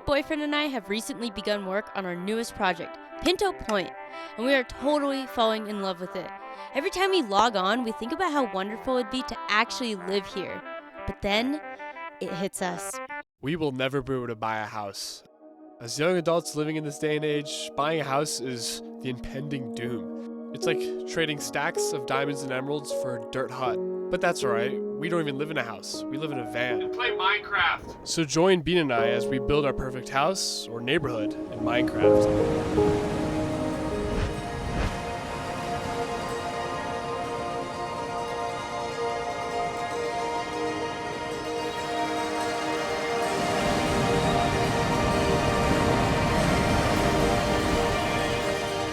boyfriend and I have recently begun work on our newest project, Pinto Point, and we are totally falling in love with it. Every time we log on, we think about how wonderful it'd be to actually live here. But then, it hits us. We will never be able to buy a house. As young adults living in this day and age, buying a house is the impending doom. It's like trading stacks of diamonds and emeralds for a dirt hut. But that's alright, we don't even live in a house. We live in a van. And play Minecraft. So join Bean and I as we build our perfect house or neighborhood in Minecraft.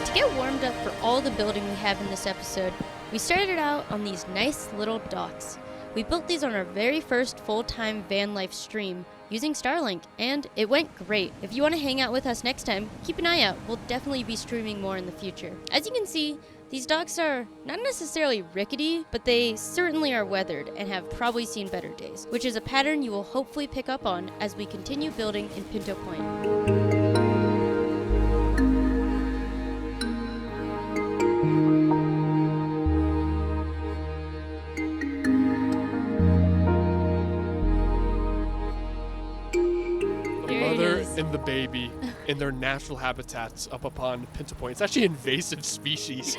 To get warmed up for all the building we have in this episode, we started out on these nice little docks. We built these on our very first full-time van life stream using Starlink, and it went great. If you want to hang out with us next time, keep an eye out. We'll definitely be streaming more in the future. As you can see, these docks are not necessarily rickety, but they certainly are weathered and have probably seen better days, which is a pattern you will hopefully pick up on as we continue building in Pinto Point. And the baby in their natural habitats up upon Pinto Point. It's actually an invasive species.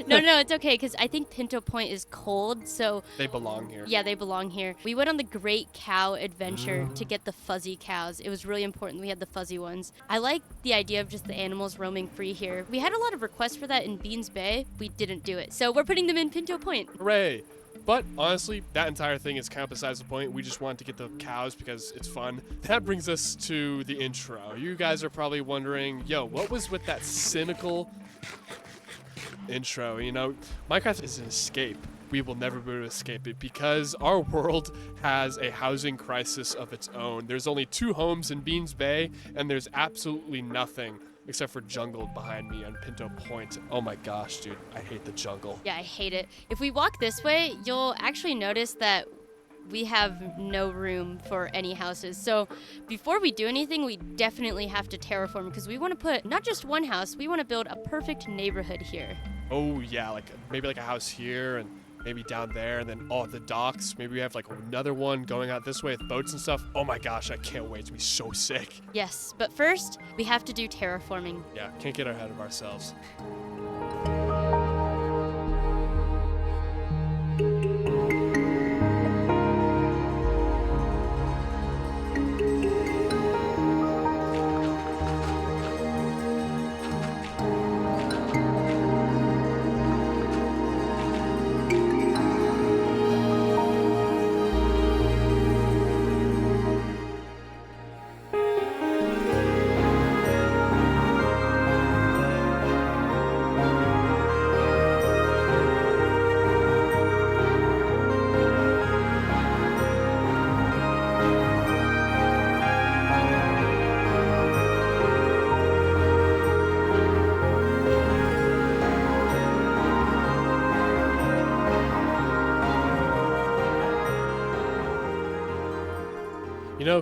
No, it's okay, because I think Pinto Point is cold, so... They belong here. Yeah, they belong here. We went on the Great Cow Adventure to get the fuzzy cows. It was really important we had the fuzzy ones. I like the idea of just the animals roaming free here. We had a lot of requests for that in Beans Bay. We didn't do it, so we're putting them in Pinto Point. Hooray! But honestly, that entire thing is kind of besides the point. We just wanted to get the cows because it's fun. That brings us to the intro. You guys are probably wondering, what was with that cynical intro? Minecraft is an escape. We will never be able to escape it because our world has a housing crisis of its own. There's only 2 homes in Beans Bay, and there's absolutely nothing except for jungle behind me on Pinto Point. Oh my gosh, dude, I hate the jungle. Yeah, I hate it. If we walk this way, you'll actually notice that we have no room for any houses. So before we do anything, we definitely have to terraform because we want to put not just one house, we want to build a perfect neighborhood here. Oh yeah, maybe a house here and maybe down there, and then the docks. Maybe we have another one going out this way with boats and stuff. Oh my gosh, I can't wait to be so sick. Yes, but first, we have to do terraforming. Yeah, can't get ahead of ourselves.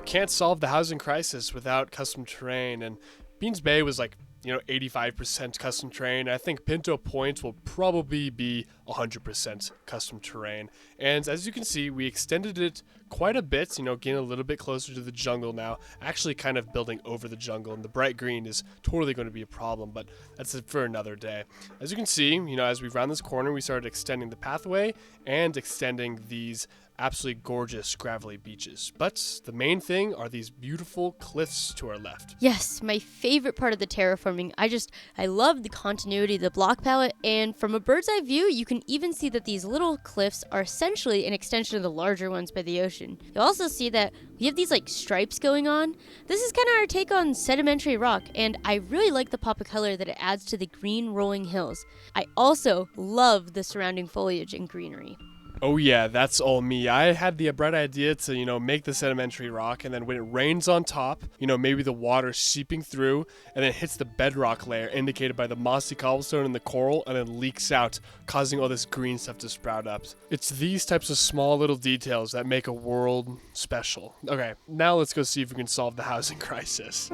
Can't solve the housing crisis without custom terrain, and Beans Bay was 85% custom terrain. I think Pinto Point will probably be 100% custom terrain. And as you can see, we extended it quite a bit, getting a little bit closer to the jungle now, actually kind of building over the jungle, and the bright green is totally going to be a problem, but that's it for another day. As you can see, as we round this corner, we started extending the pathway and extending these absolutely gorgeous gravelly beaches. But the main thing are these beautiful cliffs to our left. Yes, my favorite part of the terraforming. I love the continuity of the block palette, and from a bird's eye view, you can even see that these little cliffs are essentially an extension of the larger ones by the ocean. You'll also see that we have these stripes going on. This is kind of our take on sedimentary rock, and I really like the pop of color that it adds to the green rolling hills. I also love the surrounding foliage and greenery. Oh yeah, that's all me. I had the bright idea to, make the sedimentary rock, and then when it rains on top, maybe the water seeping through, and then hits the bedrock layer, indicated by the mossy cobblestone and the coral, and then leaks out, causing all this green stuff to sprout up. It's these types of small little details that make a world special. Okay, now let's go see if we can solve the housing crisis.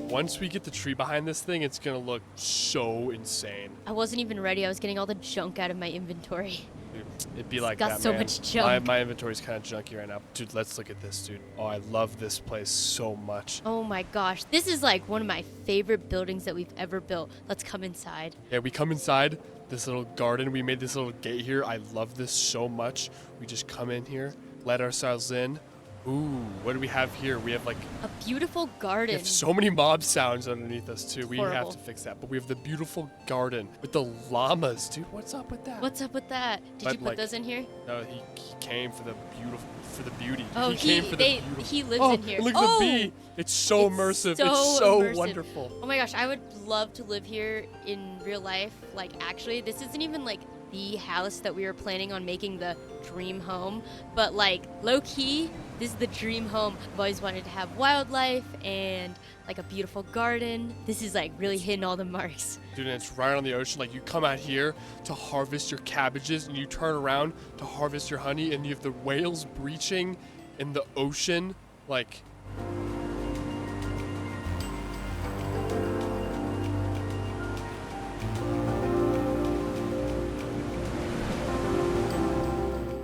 Once we get the tree behind this thing, it's gonna look so insane. I wasn't even ready. I was getting all the junk out of my inventory. Dude, it'd be like got that, so man. much junk. My inventory's kind of junky right now. Dude, let's look at this, dude. Oh, I love this place so much. Oh my gosh. This is like one of my favorite buildings that we've ever built. Let's come inside. Yeah, we come inside this little garden. We made this little gate here. I love this so much. We just come in here, let ourselves in. Ooh, what do we have here? We have like a beautiful garden. We have so many mob sounds underneath us too. We Horrible. have to fix that. But we have the beautiful garden with the llamas, dude. What's up with that? What's up with that? Did you put those in here? No, he came for the beauty. Oh, he came for the beautiful. He lives in here. Look at the bee. It's so immersive. It's so immersive. wonderful. Oh my gosh, I would love to live here in real life. Like, actually, this isn't even like the house that we were planning on making the dream home, but like low key, this is the dream home. I've always wanted to have wildlife and like a beautiful garden. This is like really hitting all the marks. Dude, and it's right on the ocean. Like, you come out here to harvest your cabbages, and you turn around to harvest your honey, and you have the whales breaching in the ocean. Like,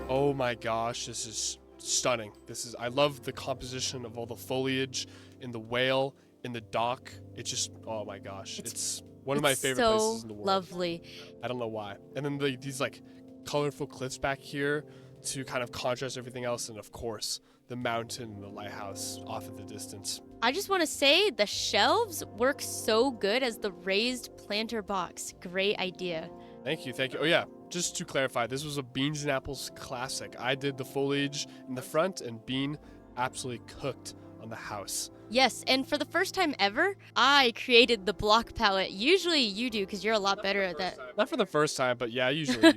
oh my gosh, this is stunning. I love the composition of all the foliage in the whale, in the dock. It's just, oh my gosh. It's one of my favorite places in the world. Lovely. I don't know why. And then these like colorful cliffs back here to kind of contrast everything else. And of course, the mountain and the lighthouse off in the distance. I just want to say the shelves work so good as the raised planter box. Great idea. Thank you. Oh yeah, just to clarify, this was a Beehns and Apples classic. I did the foliage in the front, and Bean absolutely cooked on the house. Yes, and for the first time ever, I created the block palette. Usually you do, because you're a lot better at that. Not for the first time, but yeah, usually.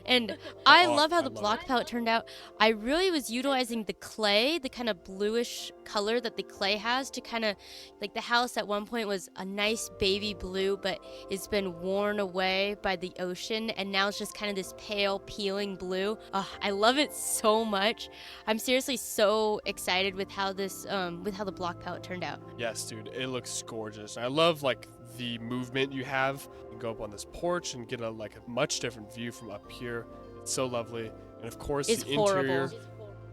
And I love how the block palette turned out. I really was utilizing the clay, the kind of bluish color that the clay has, to kind of, like, the house at one point was a nice baby blue, but it's been worn away by the ocean, and now it's just kind of this pale, peeling blue. I love it so much. I'm seriously so excited with how this, with how the block palette turned out. Yes, dude, it looks gorgeous. I love like the movement you have. You can go up on this porch and get a much different view from up here. It's so lovely, and of course it's the horrible. interior.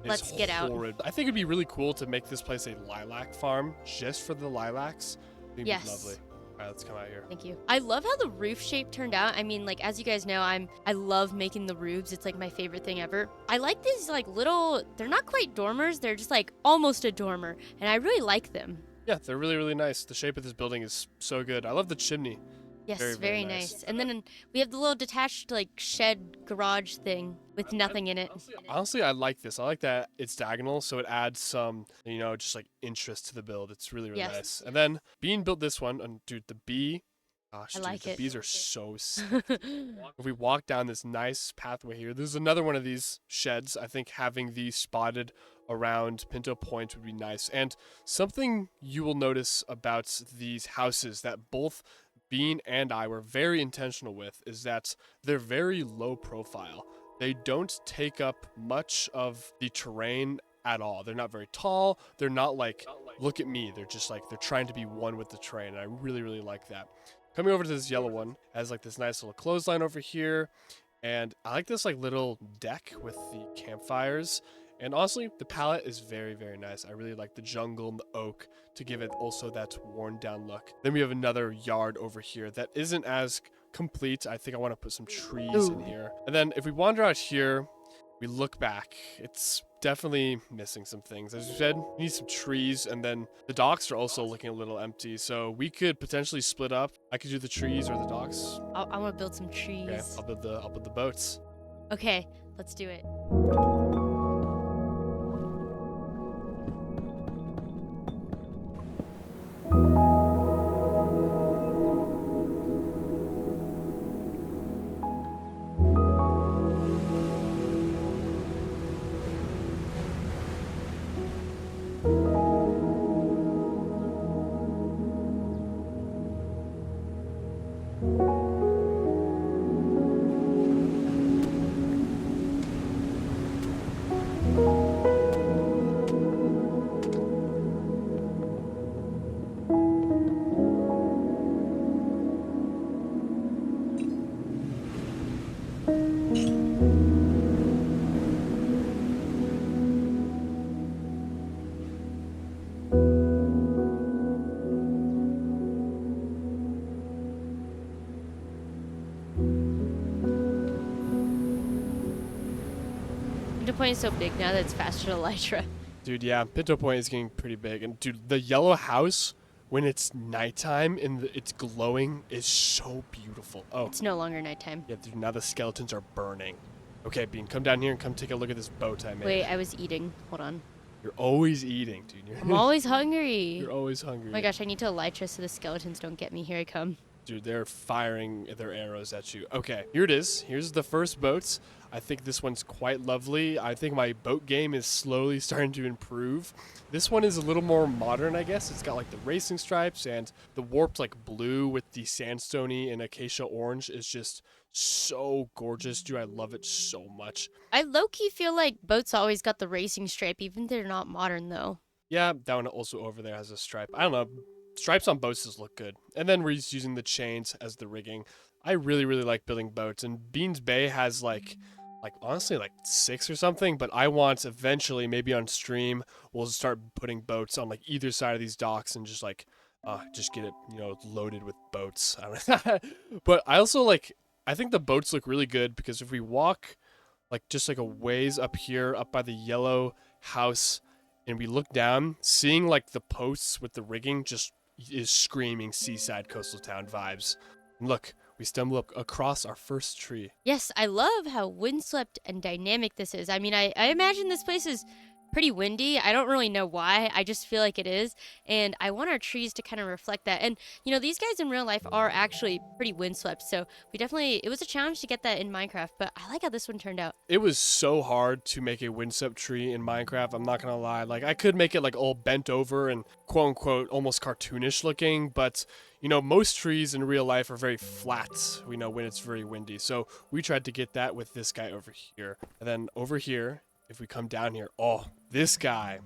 Let's get out. I think it'd be really cool to make this place a lilac farm just for the lilacs. It'd be lovely. All right, let's come out here. Thank you. I love how the roof shape turned out. I mean, like, as you guys know, I love making the roofs. It's like my favorite thing ever. I like these like little, they're not quite dormers. They're just like almost a dormer, and I really like them. Yeah, they're really, really nice. The shape of this building is so good. I love the chimney. Yes, very nice. And then we have the little detached like shed garage thing with nothing in it. Honestly, I like this. I like that it's diagonal, so it adds some, just like interest to the build. It's really, really nice. And then Bean built this one, and dude, the bee Gosh, I dude, like the it. bees are so sick. If we walk down this nice pathway here, there's another one of these sheds. I think having these spotted around Pinto Point would be nice. And something you will notice about these houses that both Bean and I were very intentional with is that they're very low profile. They don't take up much of the terrain at all. They're not very tall. They're not like, look at me. They're just like, they're trying to be one with the terrain. And I really, really like that. Coming over to this yellow one, has like this nice little clothesline over here. And I like this like little deck with the campfires. And honestly, the palette is very, very nice. I really like the jungle and the oak to give it also that worn down look. Then we have another yard over here that isn't as complete. I think I want to put some trees in here. And then if we wander out here, we look back, it's definitely missing some things. As you said, we need some trees, and then the docks are also looking a little empty. So we could potentially split up. I could do the trees or the docks. I want to build some trees. Okay, I'll build the boats. Okay, let's do it. Pinto Point is so big now that it's faster to Elytra. Dude, yeah, Pinto Point is getting pretty big. And dude, the yellow house, when it's nighttime and it's glowing, is so beautiful. Oh, It's no longer nighttime. yeah, dude, now the skeletons are burning. Okay, Bean, come down here and come take a look at this boat I made. Wait, I was eating. Hold on. You're always eating, dude. I'm always hungry. You're always hungry. Oh my gosh, I need to Elytra so the skeletons don't get me. Here I come. Dude, they're firing their arrows at you. Okay, here it is. Here's the first boat. I think this one's quite lovely. I think my boat game is slowly starting to improve. This one is a little more modern, I guess. It's got like the racing stripes, and the warped like blue with the sandstony and acacia orange is just so gorgeous, dude. I love it so much. I low-key feel like boats always got the racing stripe, even if they're not modern though. Yeah, that one also over there has a stripe. I don't know. Stripes on boats just look good. And then we're just using the chains as the rigging. I really, really like building boats. And Beans Bay has like honestly like 6 or something. But I want eventually, maybe on stream, we'll start putting boats on like either side of these docks and just like, just get it, loaded with boats. But I also I think the boats look really good because if we walk just like a ways up here, up by the yellow house, and we look down, seeing like the posts with the rigging just is screaming seaside coastal town vibes. And look, we stumble up across our first tree. Yes, I love how windswept and dynamic this is. I mean, I imagine this place is pretty windy. I don't really know why. I just feel like it is. And I want our trees to kind of reflect that. And, these guys in real life are actually pretty windswept. So it was a challenge to get that in Minecraft. But I like how this one turned out. It was so hard to make a windswept tree in Minecraft. I'm not going to lie. I could make it all bent over and quote unquote almost cartoonish looking. But, most trees in real life are very flat, when it's very windy. So we tried to get that with this guy over here. And then over here, if we come down here, this guy,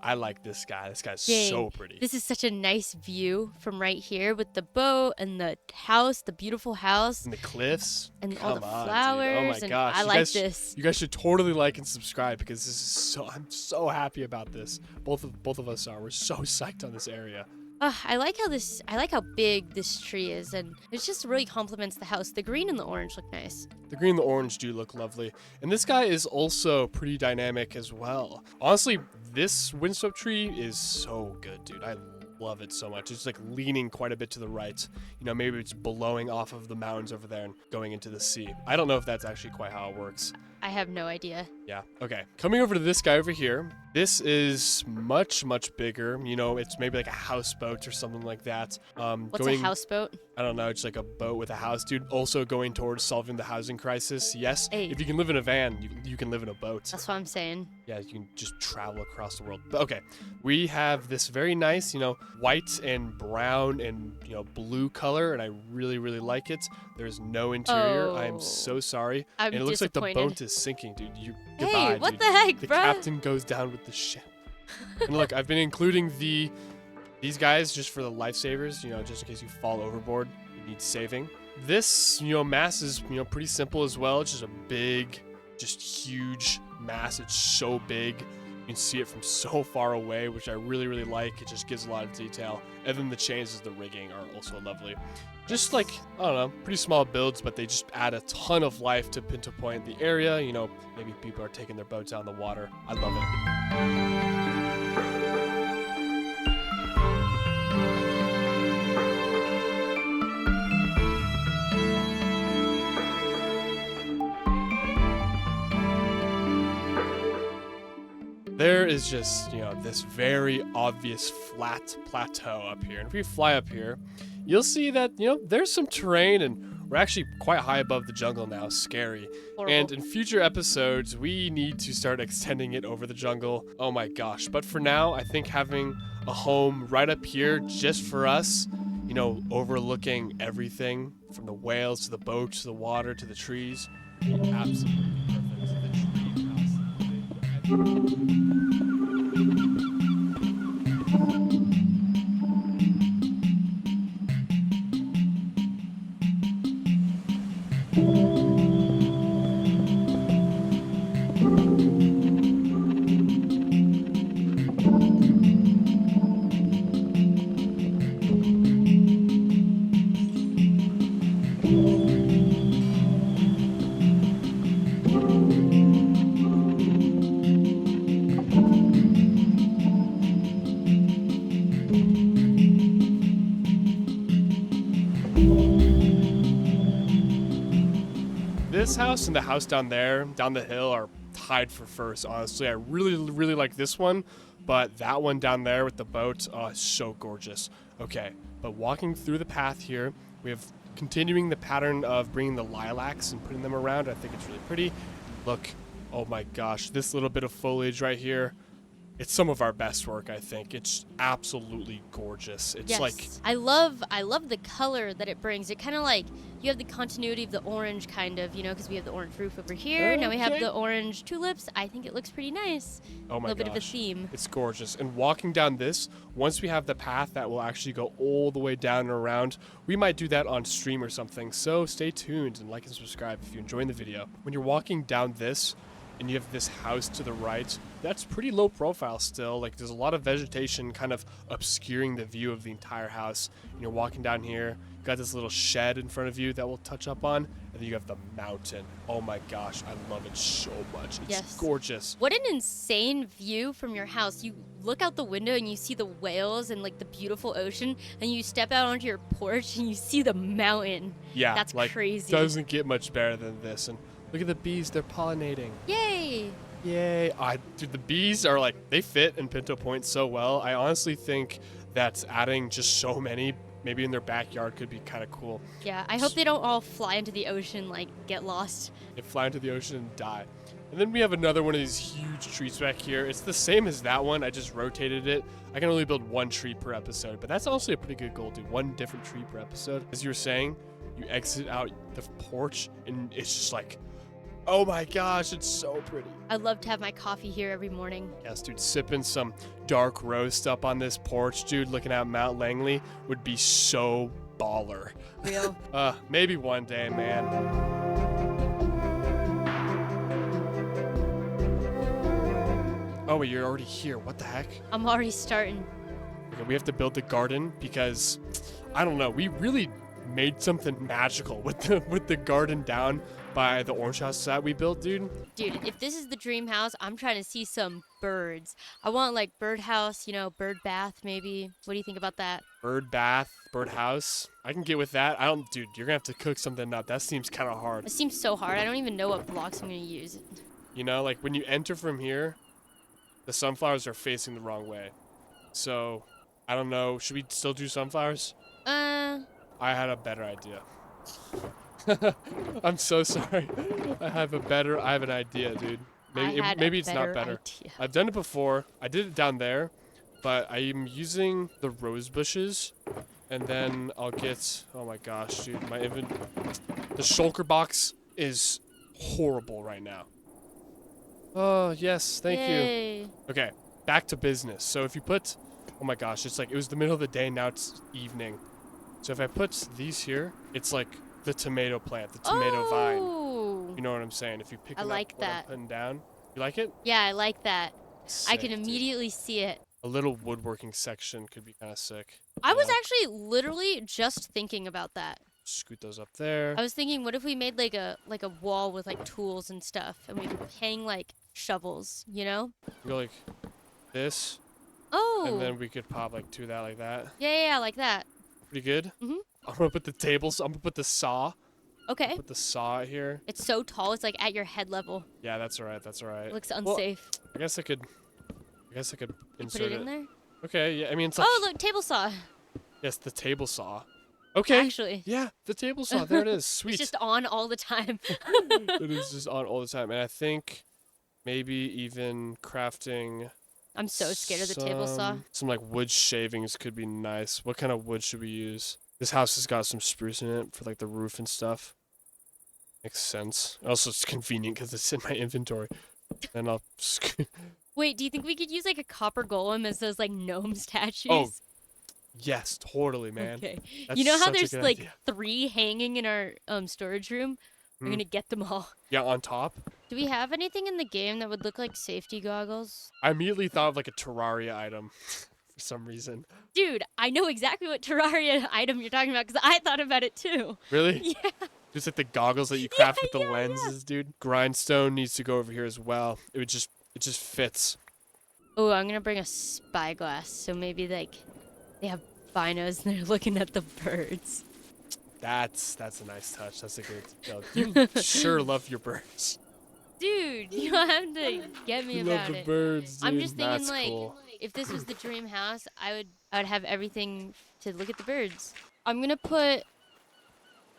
I like this guy. This guy's so pretty. This is such a nice view from right here with the boat and the house, the beautiful house. And the cliffs. And Come all the on, flowers. dude. Oh my gosh. I like this. You guys should totally like and subscribe because I'm so happy about this. Both of us are. We're so psyched on this area. I like how big this tree is, and it just really complements the house. The green and the orange look nice. The green and the orange do look lovely. And this guy is also pretty dynamic as well. Honestly, this windswept tree is so good, dude. I love it so much. It's leaning quite a bit to the right. Maybe it's blowing off of the mountains over there and going into the sea. I don't know if that's actually quite how it works. I have no idea. Yeah. Okay. Coming over to this guy over here. This is much, much bigger. You know, it's maybe like a houseboat or something like that. What's a houseboat? I don't know. It's like a boat with a house, dude. Also going towards solving the housing crisis. Yes. Hey. If you can live in a van, you can live in a boat. That's what I'm saying. Yeah, you can just travel across the world. But okay, we have this very nice, white and brown and, blue color, and I really, really like it. There's no interior. I am so sorry. I'm and it looks like the disappointed. boat is sinking, dude. Hey, Goodbye, what dude. the heck, The bro? captain goes down with the ship. And look, I've been including these guys just for the lifesavers, just in case you fall overboard, you need saving. This, mass is, pretty simple as well. It's just a big, just huge mass. It's so big. You can see it from so far away, which I really, really like. It just gives a lot of detail. And then the chains of the rigging are also lovely. Just like, I don't know, pretty small builds, but they just add a ton of life to Pinto Point, the area. Maybe people are taking their boats out on the water. I love it. There is just, this very obvious flat plateau up here. And if we fly up here, you'll see that, there's some terrain and we're actually quite high above the jungle now. Scary. Horrible. And in future episodes, we need to start extending it over the jungle. Oh my gosh. But for now, I think having a home right up here just for us, overlooking everything from the whales to the boats to the water to the trees, absolutely perfect. The tree house. This house and the house down there, down the hill, are tied for first, honestly. I really, really like this one, but that one down there with the boat, is so gorgeous. Okay, but walking through the path here, we have continuing the pattern of bringing the lilacs and putting them around. I think it's really pretty. Look, oh my gosh, this little bit of foliage right here. It's some of our best work, I think. It's absolutely gorgeous. It's yes. like, I love the color that it brings. It kind of like, you have the continuity of the orange kind of, because we have the orange roof over here. Now we have the orange tulips. I think it looks pretty nice. oh my A little gosh, bit of a theme. it's gorgeous. And walking down this, once we have the path that will actually go all the way down and around, we might do that on stream or something. So stay tuned and like and subscribe if you're enjoying the video. When you're walking down this, and you have this house to the right, that's pretty low profile still. Like, there's a lot of vegetation kind of obscuring the view of the entire house. And you're walking down here, you got this little shed in front of you that we'll touch up on, and then you have the mountain. Oh my gosh, I love it so much. It's gorgeous. What an insane view from your house. You look out the window and you see the whales and like the beautiful ocean, and you step out onto your porch and you see the mountain. Yeah, that's like, crazy. Doesn't get much better than this. And look at the bees, they're pollinating. Yay! Yay. Dude, the bees are like, they fit in Pinto Point so well. I honestly think that adding just so many, maybe in their backyard, could be kind of cool. Yeah, I hope they don't all fly into the ocean, like get lost. They fly into the ocean and die. And then we have another one of these huge trees back here. It's the same as that one. I just rotated it. I can only build one tree per episode, but that's honestly a pretty good goal, dude. One different tree per episode. As you were saying, you exit out the porch and it's just like, oh my gosh, it's so pretty. I'd love to have my coffee here every morning. Yes, dude, sipping some dark roast up on this porch, dude, looking at Mount Langley would be so baller. Real. Maybe one day, man. Oh, wait, you're already here. What the heck? I'm already starting. Okay, we have to build the garden because, I don't know, we really made something magical with the garden down by the orange house that we built, dude. Dude, if this is the dream house, I'm trying to see some birds. I want like bird house, bird bath maybe. What do you think about that? bird bath, bird house. I can get with that. Dude, you're gonna have to cook something up. That seems kind of hard. It seems so hard. I don't even know what blocks I'm gonna use. You know, like when you enter from here, the sunflowers are facing the wrong way. So, I don't know. Should we still do sunflowers? I had a better idea. I'm so sorry. I have an idea, dude. Maybe it's not better. Idea. I've done it before. I did it down there, but I'm using the rose bushes, and then I'll get. Oh my gosh, dude, the shulker box is horrible right now. Oh yes, thank you. Okay, back to business. So if you put, oh my gosh, it's like it was the middle of the day. Now it's evening. So if I put these here, it's like the tomato plant, the tomato vine. You know what I'm saying? If you pick up what I'm putting down, you like it? Yeah, I like that. Sick, I can immediately see it. A little woodworking section could be kind of sick. I was actually literally just thinking about that. Scoot those up there. I was thinking, what if we made like a wall with like tools and stuff, and we could hang like shovels, you know? You go like this. Oh. And then we could pop like two of that like that. Yeah, like that. Pretty good. Mhm. I'm gonna put the tables. I'm gonna put the saw. Okay. Put the saw here. It's so tall. It's like at your head level. Yeah, that's alright. That's alright. It looks unsafe. Well, I guess I could insert put it in there. Okay. Yeah. I mean, it's like. Oh, look, table saw. Yes, the table saw. Okay. Actually. Yeah, the table saw. There it is. Sweet. It's just on all the time. It is just on all the time, and I think maybe even crafting. I'm so scared of the table saw. Some like wood shavings could be nice. What kind of wood should we use? This house has got some spruce in it for like the roof and stuff. Makes sense. Also, it's convenient because it's in my inventory. And I'll. Wait, do you think we could use like a copper golem as those like gnome statues? Oh, yes, totally, man. Okay. That's you know how such a there's good like idea. 3 hanging in our storage room? We're gonna get them all. Yeah, on top. Do we have anything in the game that would look like safety goggles? I immediately thought of like a Terraria item for some reason. Dude, I know exactly what Terraria item you're talking about because I thought about it too. Really? Yeah. Just like the goggles that you craft with the lenses, dude. Grindstone needs to go over here as well. It just fits. Oh, I'm gonna bring a spyglass, so maybe like they have binos and they're looking at the birds. That's a nice touch. That's a good. You sure love your birds. Dude, you don't have to get me You about love the it. birds, dude. I'm just thinking That's like cool. if this was the dream house, I would have everything to look at the birds. I'm gonna put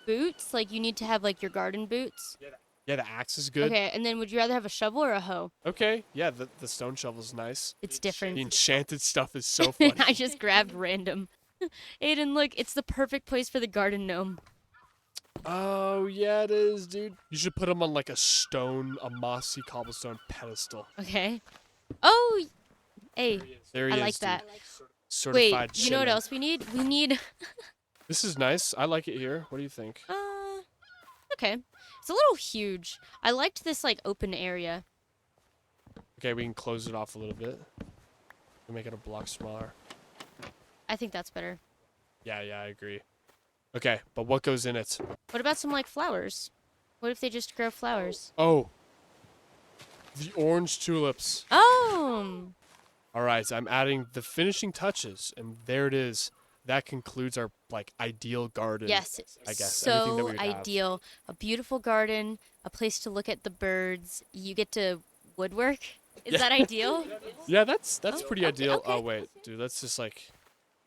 boots. Like you need to have like your garden boots. Yeah, the axe is good. Okay, and then would you rather have a shovel or a hoe? Okay, yeah, the stone shovel's nice. It's different. The enchanted stuff is so funny. I just grabbed random. Aiden, look, it's the perfect place for the garden gnome. Oh, yeah, it is, dude. You should put them on like a mossy cobblestone pedestal. Okay. Oh, hey, There he I is, like dude. that. Certified Wait, you know what shimmer. else we need? We need. This is nice. I like it here. What do you think? Okay. It's a little huge. I liked this like open area. Okay, we can close it off a little bit. And make it a block smaller. I think that's better. Yeah, I agree. Okay, but what goes in it? What about some like flowers? What if they just grow flowers? Oh. The orange tulips. Oh. All right, I'm adding the finishing touches, and there it is. That concludes our like ideal garden. Yes, I guess everything that so we would have. ideal. A beautiful garden, a place to look at the birds. You get to woodwork. Is that ideal? Yeah, that's pretty okay, ideal. okay. Oh wait, dude, let's just like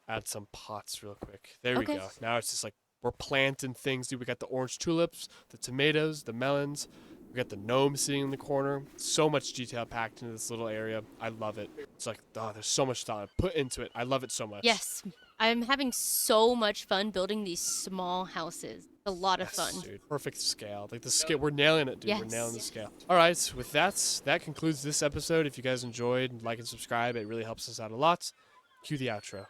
add some pots real quick. There we Okay. go. Now it's just like we're planting things, dude. We got the orange tulips, the tomatoes, the melons. We got the gnome sitting in the corner. So much detail packed into this little area. I love it. It's like, oh, there's so much thought put into it. I love it so much. Yes. I'm having so much fun building these small houses. A lot of fun. Dude. Perfect scale. Like the scale, we're nailing it, dude. Yes. We're nailing the scale. All right, with that concludes this episode. If you guys enjoyed, like and subscribe. It really helps us out a lot. Cue the outro.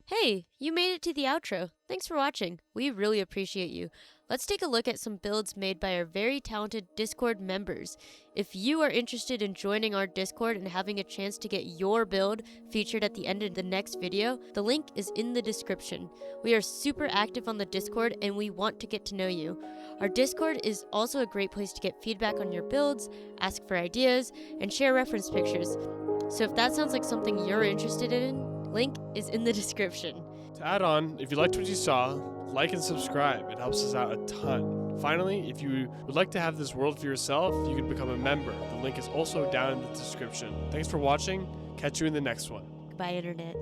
Hey, you made it to the outro. Thanks for watching. We really appreciate you. Let's take a look at some builds made by our very talented Discord members. If you are interested in joining our Discord and having a chance to get your build featured at the end of the next video, the link is in the description. We are super active on the Discord and we want to get to know you. Our Discord is also a great place to get feedback on your builds, ask for ideas, and share reference pictures. So if that sounds like something you're interested in, link is in the description. To add on, if you liked what you saw, like and subscribe. It helps us out a ton. Finally, if you would like to have this world for yourself, you can become a member. The link is also down in the description. Thanks for watching. Catch you in the next one. Goodbye, Internet.